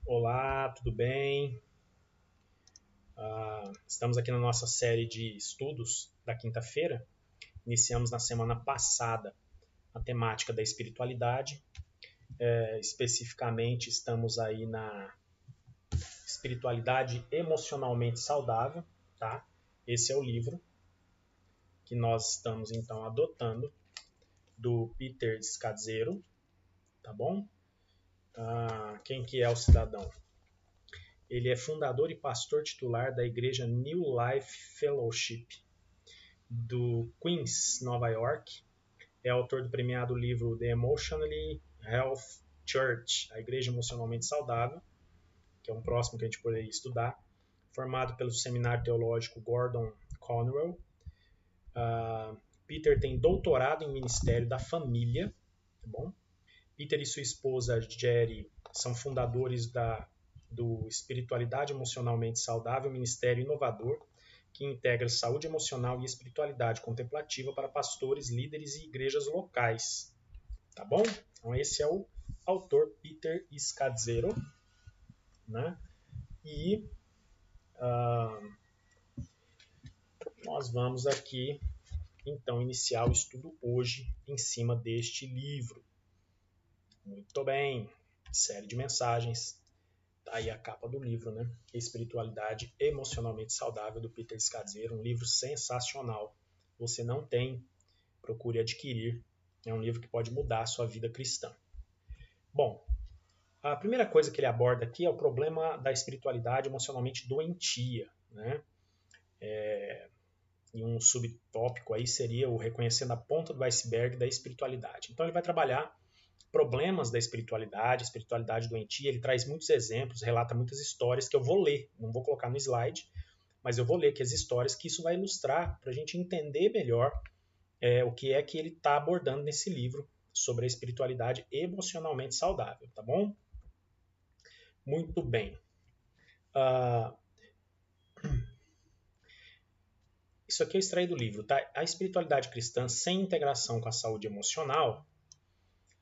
Olá, tudo bem? Estamos aqui na nossa série de estudos da quinta-feira. Iniciamos na semana passada a temática da espiritualidade. Especificamente, estamos aí na espiritualidade emocionalmente saudável, tá? Esse é o livro que nós estamos então adotando do Peter Scazzero, tá bom? Quem que é o cidadão? Ele é fundador e pastor titular da igreja New Life Fellowship do Queens, Nova York. É autor do premiado livro The Emotionally Health Church, a Igreja Emocionalmente Saudável, que é um próximo que a gente poderia estudar. Formado pelo Seminário Teológico Gordon Conwell. Peter tem doutorado em Ministério da Família. Tá bom? Peter e sua esposa Jerry são fundadores do Espiritualidade Emocionalmente Saudável, Ministério Inovador, que integra saúde emocional e espiritualidade contemplativa para pastores, líderes e igrejas locais. Tá bom? Então esse é o autor Peter Scazzero, né? E nós vamos aqui então iniciar o estudo hoje em cima deste livro. Muito bem, série de mensagens. Tá aí a capa do livro, né? Espiritualidade Emocionalmente Saudável, do Peter Scazzero, um livro sensacional. Você não tem, procure adquirir. É um livro que pode mudar a sua vida cristã. Bom, a primeira coisa que ele aborda aqui é o problema da espiritualidade emocionalmente doentia, né? E um subtópico aí seria o reconhecendo a ponta do iceberg da espiritualidade. Então ele vai trabalhar problemas da espiritualidade doentia, ele traz muitos exemplos, relata muitas histórias que eu vou ler, não vou colocar no slide, mas eu vou ler aqui as histórias que isso vai ilustrar para a gente entender melhor o que é que ele está abordando nesse livro sobre a espiritualidade emocionalmente saudável, tá bom? Muito bem. Isso aqui eu extraí do livro, tá? A espiritualidade cristã sem integração com a saúde emocional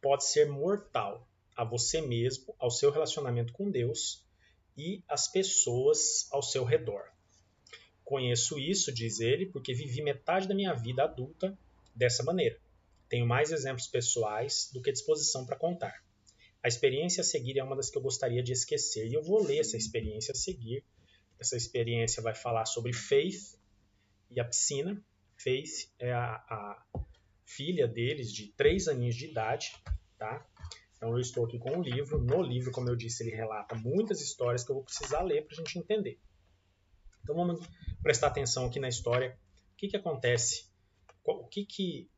pode ser mortal a você mesmo, ao seu relacionamento com Deus e às pessoas ao seu redor. Conheço isso, diz ele, porque vivi metade da minha vida adulta dessa maneira. Tenho mais exemplos pessoais do que disposição para contar. A experiência a seguir é uma das que eu gostaria de esquecer, e eu vou ler essa experiência a seguir. Essa experiência vai falar sobre Faith e a piscina. Faith é a filha deles, de 3 aninhos de idade, tá? Então eu estou aqui com o livro. No livro, como eu disse, ele relata muitas histórias que eu vou precisar ler para a gente entender. Então vamos prestar atenção aqui na história. O que acontece? O que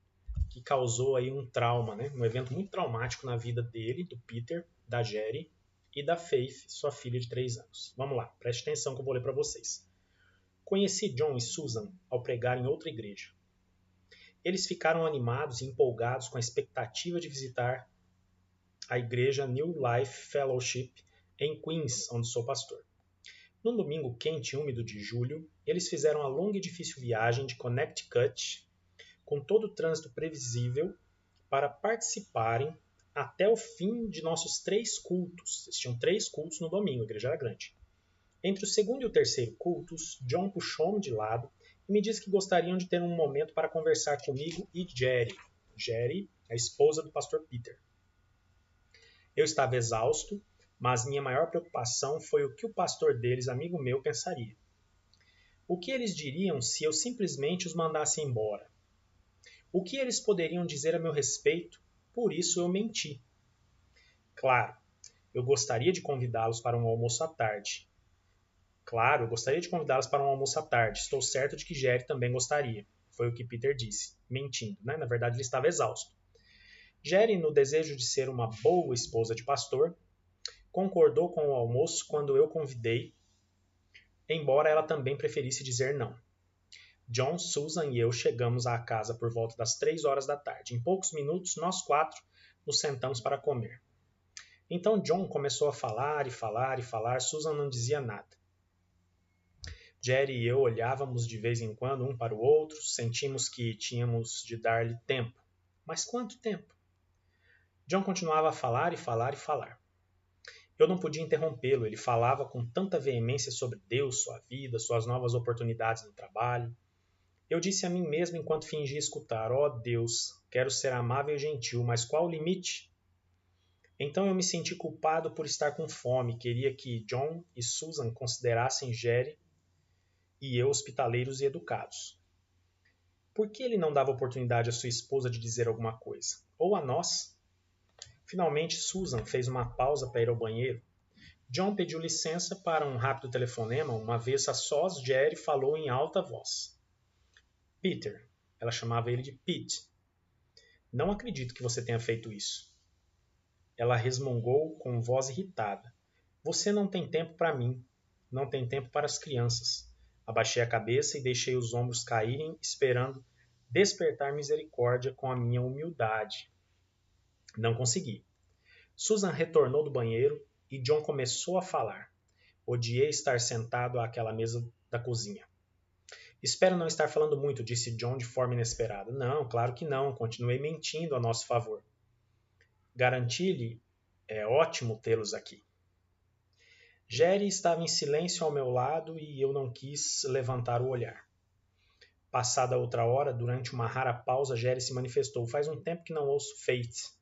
causou aí um trauma, né? Um evento muito traumático na vida dele, do Peter, da Jerry e da Faith, sua filha de 3 anos. Vamos lá, preste atenção que eu vou ler para vocês. Conheci John e Susan ao pregar em outra igreja. Eles ficaram animados e empolgados com a expectativa de visitar a igreja New Life Fellowship em Queens, onde sou pastor. Num domingo quente e úmido de julho, eles fizeram a longa e difícil viagem de Connecticut, com todo o trânsito previsível, para participarem até o fim de nossos 3 cultos. Eles tinham 3 cultos no domingo, a igreja era grande. Entre o segundo e o terceiro cultos, John puxou-me de lado e me disse que gostariam de ter um momento para conversar comigo e Jerry. Jerry, a esposa do pastor Peter. Eu estava exausto, mas minha maior preocupação foi o que o pastor deles, amigo meu, pensaria. O que eles diriam se eu simplesmente os mandasse embora? O que eles poderiam dizer a meu respeito? Por isso eu menti. Claro, eu gostaria de convidá-los para um almoço à tarde. Estou certo de que Jerry também gostaria. Foi o que Peter disse, mentindo, né? Na verdade, ele estava exausto. Jerry, no desejo de ser uma boa esposa de pastor, concordou com o almoço quando eu convidei, embora ela também preferisse dizer não. John, Susan e eu chegamos à casa por volta das 3 horas da tarde. Em poucos minutos, nós 4 nos sentamos para comer. Então John começou a falar e falar e falar. Susan não dizia nada. Jerry e eu olhávamos de vez em quando um para o outro, sentimos que tínhamos de dar-lhe tempo. Mas quanto tempo? John continuava a falar e falar e falar. Eu não podia interrompê-lo, ele falava com tanta veemência sobre Deus, sua vida, suas novas oportunidades no trabalho. Eu disse a mim mesmo enquanto fingia escutar: "Ó Deus, quero ser amável e gentil, mas qual o limite?" Então eu me senti culpado por estar com fome, queria que John e Susan considerassem Jerry e eu hospitaleiros e educados. Por que ele não dava oportunidade à sua esposa de dizer alguma coisa? Ou a nós? Finalmente, Susan fez uma pausa para ir ao banheiro. John pediu licença para um rápido telefonema. Uma vez a sós, Jerry falou em alta voz. Peter, ela chamava ele de Pete. Não acredito que você tenha feito isso. Ela resmungou com voz irritada. Você não tem tempo para mim. Não tem tempo para as crianças. Abaixei a cabeça e deixei os ombros caírem, esperando despertar misericórdia com a minha humildade. Não consegui. Susan retornou do banheiro e John começou a falar. Odiei estar sentado àquela mesa da cozinha. Espero não estar falando muito, disse John de forma inesperada. Não, claro que não, continuei mentindo a nosso favor. Garanti-lhe, é ótimo tê-los aqui. Jerry estava em silêncio ao meu lado e eu não quis levantar o olhar. Passada outra hora, durante uma rara pausa, Jerry se manifestou. Faz um tempo que não ouço Faith.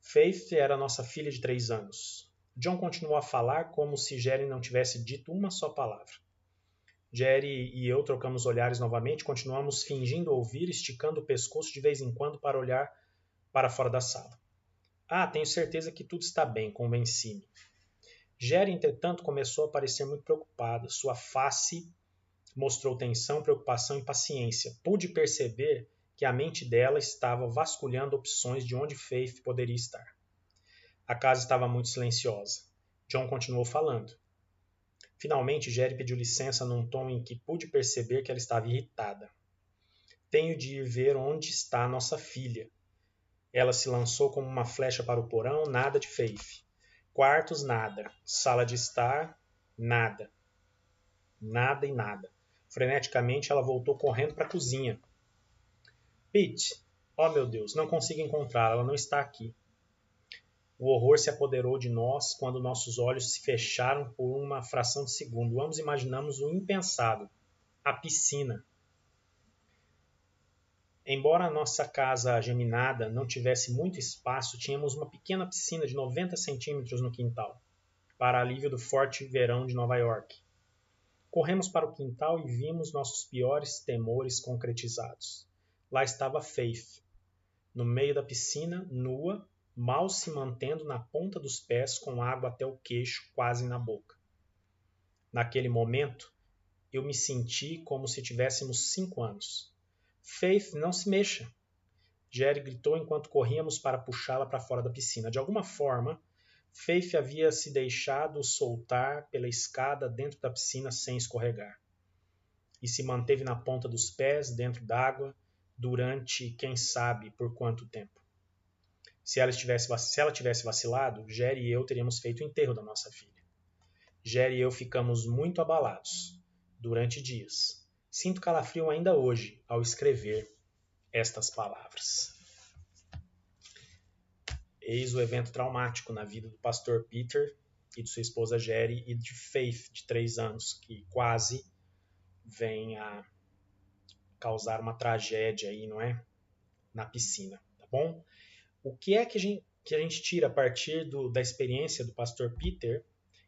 Faith era nossa filha de 3 anos. John continuou a falar como se Jerry não tivesse dito uma só palavra. Jerry e eu trocamos olhares novamente, continuamos fingindo ouvir, esticando o pescoço de vez em quando para olhar para fora da sala. Tenho certeza que tudo está bem, convenci-me. Jerry, entretanto, começou a parecer muito preocupada. Sua face mostrou tensão, preocupação e paciência. Pude perceber que a mente dela estava vasculhando opções de onde Faith poderia estar. A casa estava muito silenciosa. John continuou falando. Finalmente, Jerry pediu licença num tom em que pude perceber que ela estava irritada. Tenho de ir ver onde está nossa filha. Ela se lançou como uma flecha para o porão, nada de Faith. Quartos, nada. Sala de estar, nada. Nada e nada. Freneticamente, ela voltou correndo para a cozinha. Pete, oh meu Deus, não consigo encontrá-la, ela não está aqui. O horror se apoderou de nós quando nossos olhos se fecharam por uma fração de segundo. Ambos imaginamos o impensável, a piscina. Embora a nossa casa geminada não tivesse muito espaço, tínhamos uma pequena piscina de 90 centímetros no quintal, para alívio do forte verão de Nova York. Corremos para o quintal e vimos nossos piores temores concretizados. Lá estava Faith, no meio da piscina, nua, mal se mantendo na ponta dos pés, com água até o queixo, quase na boca. Naquele momento, eu me senti como se tivéssemos 5 anos. Faith, não se mexa! Jerry gritou enquanto corríamos para puxá-la para fora da piscina. De alguma forma, Faith havia se deixado soltar pela escada dentro da piscina sem escorregar. E se manteve na ponta dos pés, dentro d'água, durante quem sabe por quanto tempo. Se ela tivesse vacilado, Jerry e eu teríamos feito o enterro da nossa filha. Jerry e eu ficamos muito abalados durante dias. Sinto calafrio ainda hoje ao escrever estas palavras. Eis o evento traumático na vida do pastor Peter e de sua esposa Jerry e de Faith, de 3 anos, que quase vem a causar uma tragédia aí, não é? Na piscina, tá bom? O que é que a gente tira a partir da experiência do pastor Peter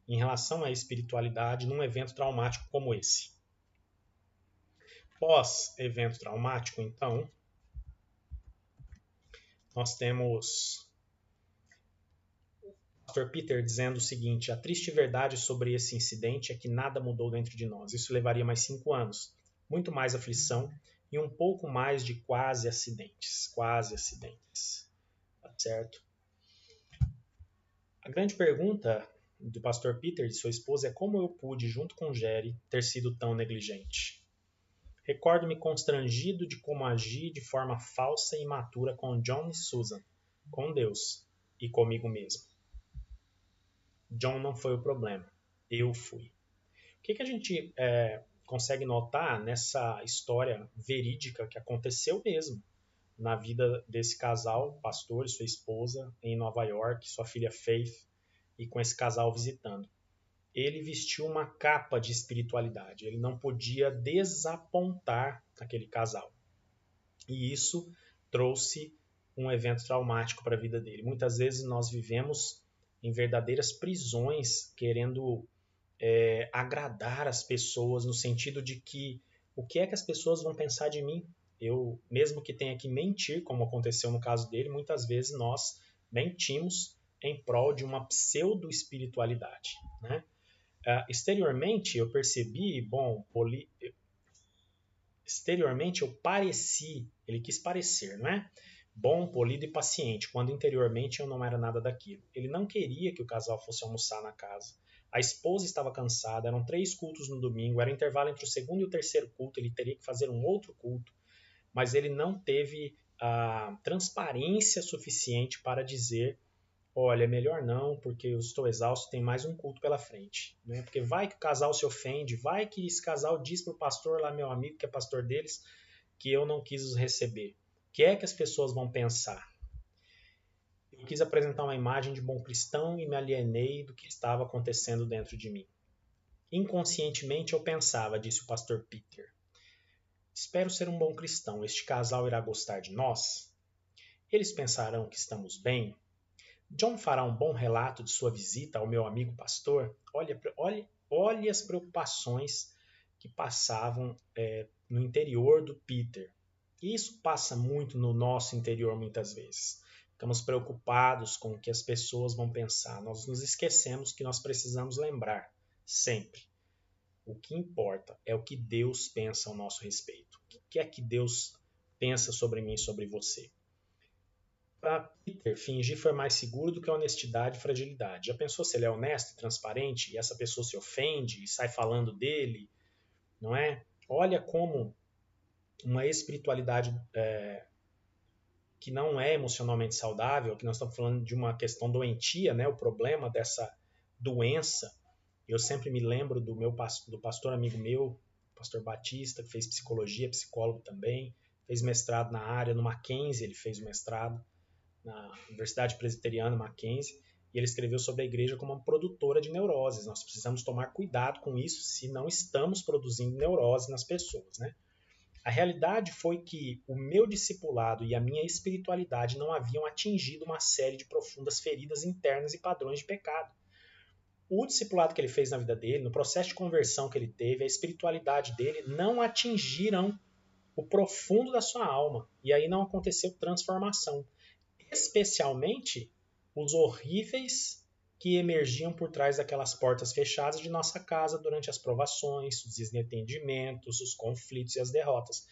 em relação à espiritualidade num evento traumático como esse? Pós-evento traumático, então, nós temos o pastor Peter dizendo o seguinte: a triste verdade sobre esse incidente é que nada mudou dentro de nós. Isso levaria mais 5 anos, muito mais aflição e um pouco mais de quase acidentes. Tá certo? A grande pergunta do pastor Peter e de sua esposa é como eu pude, junto com Jerry, ter sido tão negligente. Recordo-me constrangido de como agi de forma falsa e imatura com John e Susan, com Deus e comigo mesmo. John não foi o problema, eu fui. O que a gente consegue notar nessa história verídica que aconteceu mesmo na vida desse casal, pastor e sua esposa, em Nova York, sua filha Faith e com esse casal visitando. Ele vestiu uma capa de espiritualidade. Ele não podia desapontar aquele casal. E isso trouxe um evento traumático para a vida dele. Muitas vezes nós vivemos em verdadeiras prisões, querendo agradar as pessoas, no sentido de que o que é que as pessoas vão pensar de mim? Eu, mesmo que tenha que mentir, como aconteceu no caso dele, muitas vezes nós mentimos em prol de uma pseudo-espiritualidade, né? Exteriormente eu percebi, exteriormente eu pareci, ele quis parecer, não é? Bom, polido e paciente, quando interiormente eu não era nada daquilo. Ele não queria que o casal fosse almoçar na casa. A esposa estava cansada, eram 3 cultos no domingo, era o intervalo entre o segundo e o terceiro culto, ele teria que fazer um outro culto, mas ele não teve a transparência suficiente para dizer: olha, é melhor não, porque eu estou exausto, tem mais um culto pela frente. Né? Porque vai que o casal se ofende, vai que esse casal diz para o pastor lá, meu amigo, que é pastor deles, que eu não quis os receber. O que é que as pessoas vão pensar? Eu quis apresentar uma imagem de bom cristão e me alienei do que estava acontecendo dentro de mim. Inconscientemente eu pensava, disse o pastor Peter, espero ser um bom cristão, este casal irá gostar de nós? Eles pensarão que estamos bem? John fará um bom relato de sua visita ao meu amigo pastor? Olhe as preocupações que passavam no interior do Peter. E isso passa muito no nosso interior muitas vezes. Ficamos preocupados com o que as pessoas vão pensar. Nós nos esquecemos que nós precisamos lembrar, sempre. O que importa é o que Deus pensa ao nosso respeito. O que é que Deus pensa sobre mim e sobre você? Para Peter, fingir foi mais seguro do que a honestidade e fragilidade. Já pensou se ele é honesto e transparente e essa pessoa se ofende e sai falando dele? Não é? Olha como uma espiritualidade que não é emocionalmente saudável, que nós estamos falando de uma questão doentia, né? O problema dessa doença. Eu sempre me lembro do pastor amigo meu, pastor Batista, que fez psicologia, psicólogo também, fez mestrado na área, no Mackenzie ele fez o mestrado, na Universidade Presbiteriana Mackenzie, e ele escreveu sobre a igreja como uma produtora de neuroses. Nós precisamos tomar cuidado com isso se não estamos produzindo neurose nas pessoas, né? A realidade foi que o meu discipulado e a minha espiritualidade não haviam atingido uma série de profundas feridas internas e padrões de pecado. O discipulado que ele fez na vida dele, no processo de conversão que ele teve, a espiritualidade dele não atingiram o profundo da sua alma. E aí não aconteceu transformação. Especialmente os horríveis que emergiam por trás daquelas portas fechadas de nossa casa durante as provações, os desentendimentos, os conflitos e as derrotas.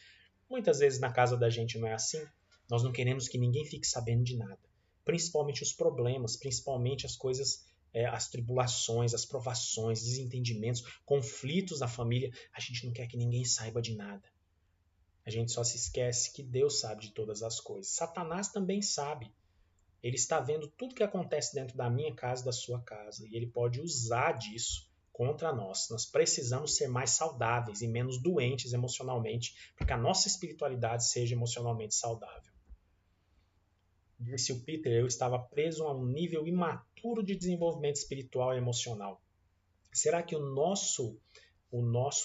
Muitas vezes na casa da gente não é assim. Nós não queremos que ninguém fique sabendo de nada. Principalmente os problemas, principalmente as coisas, as tribulações, as provações, desentendimentos, conflitos na família. A gente não quer que ninguém saiba de nada. A gente só se esquece que Deus sabe de todas as coisas. Satanás também sabe. Ele está vendo tudo que acontece dentro da minha casa e da sua casa. E ele pode usar disso contra nós. Nós precisamos ser mais saudáveis e menos doentes emocionalmente para que a nossa espiritualidade seja emocionalmente saudável. Disse o Peter, eu estava preso a um nível imaturo de desenvolvimento espiritual e emocional. Será que o nosso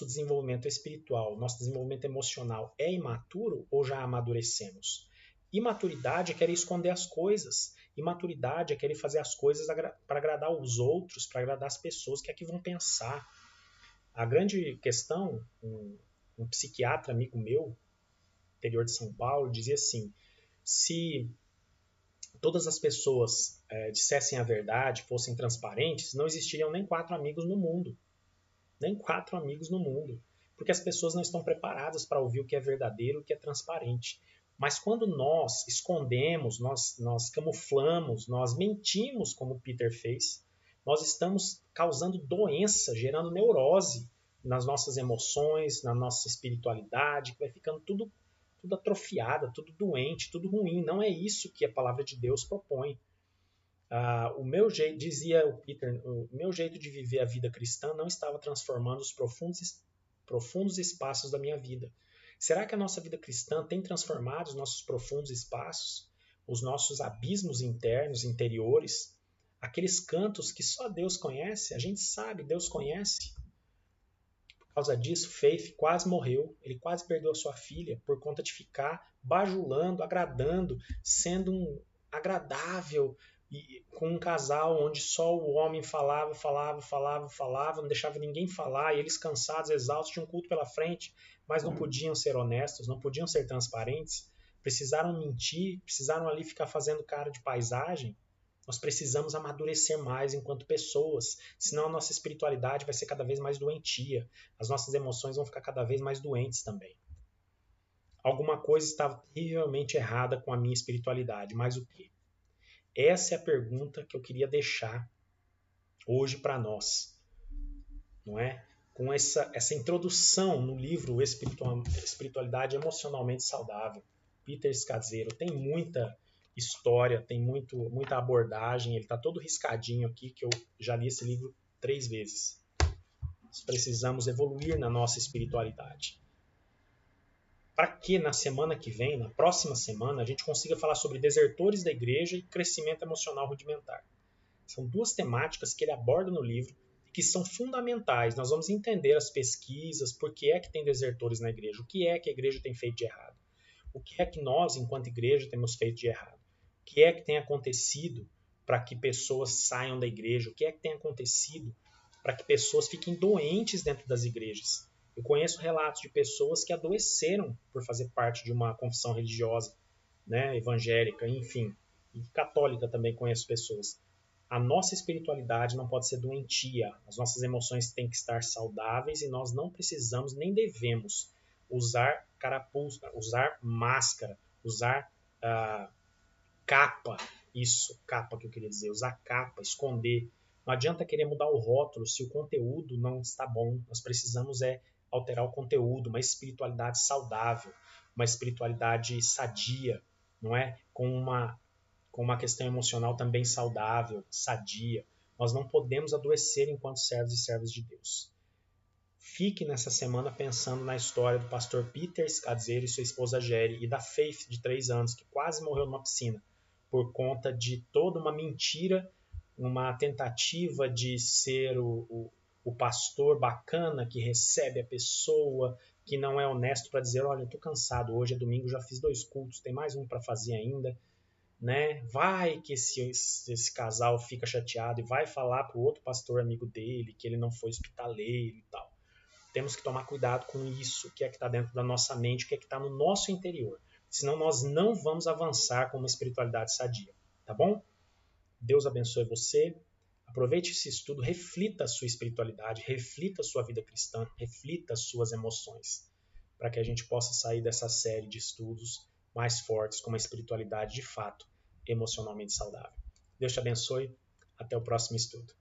desenvolvimento espiritual, o nosso desenvolvimento emocional é imaturo ou já amadurecemos? Imaturidade é querer esconder as coisas. Imaturidade é querer fazer as coisas para agradar os outros, para agradar as pessoas, que é que vão pensar. A grande questão, um psiquiatra amigo meu, interior de São Paulo, dizia assim, se todas as pessoas dissessem a verdade, fossem transparentes, não existiriam nem 4 amigos no mundo. Nem 4 amigos no mundo. Porque as pessoas não estão preparadas para ouvir o que é verdadeiro, o que é transparente. Mas quando nós escondemos, nós camuflamos, nós mentimos, como Peter fez, nós estamos causando doença, gerando neurose nas nossas emoções, na nossa espiritualidade, que vai ficando tudo atrofiada, tudo doente, tudo ruim. Não é isso que a palavra de Deus propõe. O meu jeito, dizia o Peter, o meu jeito de viver a vida cristã não estava transformando os profundos espaços da minha vida. Será que a nossa vida cristã tem transformado os nossos profundos espaços, os nossos abismos internos, interiores? aqueles cantos que só Deus conhece, a gente sabe, Deus conhece. Por causa disso, Faith quase morreu, ele quase perdeu a sua filha por conta de ficar bajulando, agradando, sendo um agradável e com um casal onde só o homem falava, não deixava ninguém falar, e eles cansados, exaustos, tinham um culto pela frente, mas não podiam ser honestos, não podiam ser transparentes, precisaram mentir, precisaram ali ficar fazendo cara de paisagem. Nós precisamos amadurecer mais enquanto pessoas, senão a nossa espiritualidade vai ser cada vez mais doentia, as nossas emoções vão ficar cada vez mais doentes também. Alguma coisa estava terrivelmente errada com a minha espiritualidade, mas o quê? Essa é a pergunta que eu queria deixar hoje para nós, não é? Com essa introdução no livro Espiritualidade Emocionalmente Saudável. Peter Scazzero tem muita história, tem muita abordagem, ele está todo riscadinho aqui, que eu já li esse livro 3 vezes. Nós precisamos evoluir na nossa espiritualidade. Para que na semana que vem, na próxima semana, a gente consiga falar sobre desertores da igreja e crescimento emocional rudimentar. São 2 temáticas que ele aborda no livro e que são fundamentais. Nós vamos entender as pesquisas, por que é que tem desertores na igreja, o que é que a igreja tem feito de errado, o que é que nós, enquanto igreja, temos feito de errado, o que é que tem acontecido para que pessoas saiam da igreja, o que é que tem acontecido para que pessoas fiquem doentes dentro das igrejas. Eu conheço relatos de pessoas que adoeceram por fazer parte de uma confissão religiosa, né, evangélica, enfim, e católica também conheço pessoas. A nossa espiritualidade não pode ser doentia, as nossas emoções têm que estar saudáveis e nós não precisamos nem devemos usar carapuz, usar máscara, usar capa, capa que eu queria dizer, usar capa, esconder. Não adianta querer mudar o rótulo se o conteúdo não está bom. Nós precisamos alterar o conteúdo, uma espiritualidade saudável, uma espiritualidade sadia, não é? Com uma questão emocional também saudável, sadia. Nós não podemos adoecer enquanto servos e servas de Deus. Fique nessa semana pensando na história do pastor Peter Scazzero e sua esposa Jerry e da Faith, de 3 anos, que quase morreu numa piscina por conta de toda uma mentira, uma tentativa de ser o pastor bacana que recebe a pessoa, que não é honesto para dizer, olha, eu estou cansado, hoje é domingo, já fiz 2 cultos, tem mais um para fazer ainda. Né? Vai que esse casal fica chateado e vai falar para o outro pastor amigo dele que ele não foi hospitaleiro e tal. Temos que tomar cuidado com isso, o que é que está dentro da nossa mente, o que é que está no nosso interior. Senão nós não vamos avançar com uma espiritualidade sadia. Tá bom? Deus abençoe você. Aproveite esse estudo, reflita a sua espiritualidade, reflita a sua vida cristã, reflita as suas emoções, para que a gente possa sair dessa série de estudos mais fortes, com uma espiritualidade de fato emocionalmente saudável. Deus te abençoe. Até o próximo estudo.